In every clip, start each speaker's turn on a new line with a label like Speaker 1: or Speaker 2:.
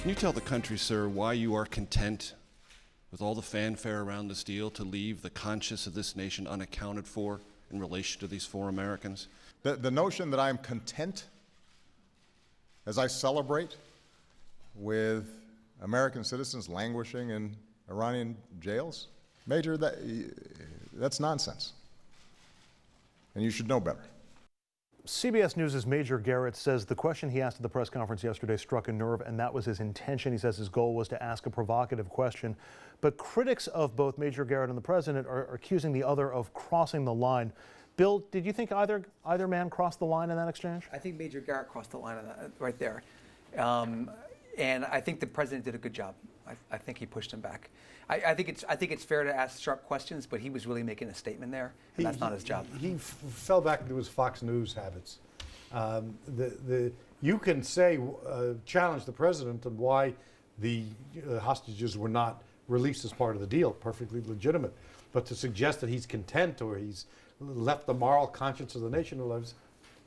Speaker 1: Can you tell the country, sir, why you are content with all the fanfare around this deal to leave the conscience of this nation unaccounted for in relation to these 4 Americans?
Speaker 2: The notion that I'm content as I celebrate with American citizens languishing in Iranian jails, Major, that's nonsense. And you should know better.
Speaker 3: CBS News' Major Garrett says the question he asked at the press conference yesterday struck a nerve, and that was his intention. He says his goal was to ask a provocative question. But critics of both Major Garrett and the president are accusing the other of crossing the line. Bill, did you think either man crossed the line in that exchange?
Speaker 4: I think Major Garrett crossed the line on that, right there. And I think the president did a good job. I think he pushed him back. I think it's fair to ask sharp questions, but he was really making a statement there, and that's not his job.
Speaker 5: He fell back into his Fox News habits. You can say, challenge the president on why the hostages were not released as part of the deal, perfectly legitimate. But to suggest that he's content or he's left the moral conscience of the nation alive,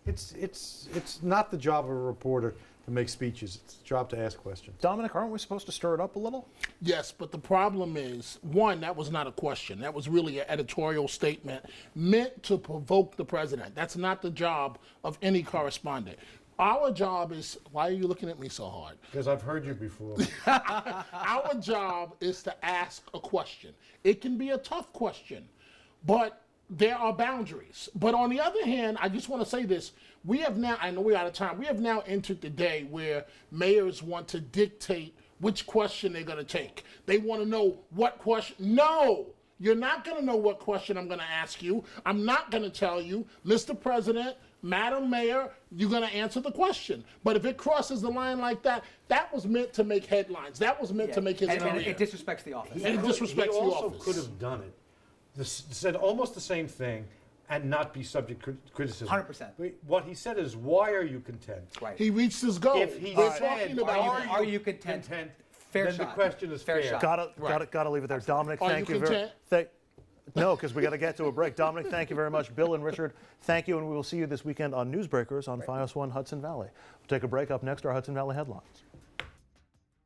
Speaker 5: it's not the job of a reporter to make speeches. It's the job to ask questions.
Speaker 3: Dominic, aren't we supposed to stir it up a little?
Speaker 6: Yes, but the problem is, one, that was not a question. That was really an editorial statement meant to provoke the president. That's not the job of any correspondent. Our job is, why are you looking at me so hard?
Speaker 5: Because I've heard you before.
Speaker 6: Our job is to ask a question. It can be a tough question, but there are boundaries. But on the other hand, I just want to say this. We have now, I know we're out of time, we have now entered the day where mayors want to dictate which question they're going to take. They want to know what question. No, you're not going to know what question I'm going to ask you. I'm not going to tell you, Mr. President, Madam Mayor, you're going to answer the question. But if it crosses the line like that, that was meant to make headlines. That was meant to make his career.
Speaker 4: And it disrespects the office.
Speaker 6: And it disrespects the office.
Speaker 5: He also could have done it. Said almost the same thing and not be subject to criticism.
Speaker 4: 100%.
Speaker 5: What he said is, why are you content?
Speaker 4: Right.
Speaker 6: He reached his goal.
Speaker 5: If he
Speaker 6: We're
Speaker 5: said,
Speaker 6: talking about
Speaker 4: are you content? Fair
Speaker 5: then
Speaker 4: shot.
Speaker 5: the question is fair.
Speaker 4: shot.
Speaker 3: Gotta leave it there. Dominic,
Speaker 6: Are
Speaker 3: thank
Speaker 6: you
Speaker 3: you very
Speaker 6: content?
Speaker 3: No, because we got to get to a break. Dominic, thank you very much. Bill and Richard, thank you, and we will see you this weekend on Newsbreakers on FiOS 1 Hudson Valley. We'll take a break. Up next, our Hudson Valley headlines.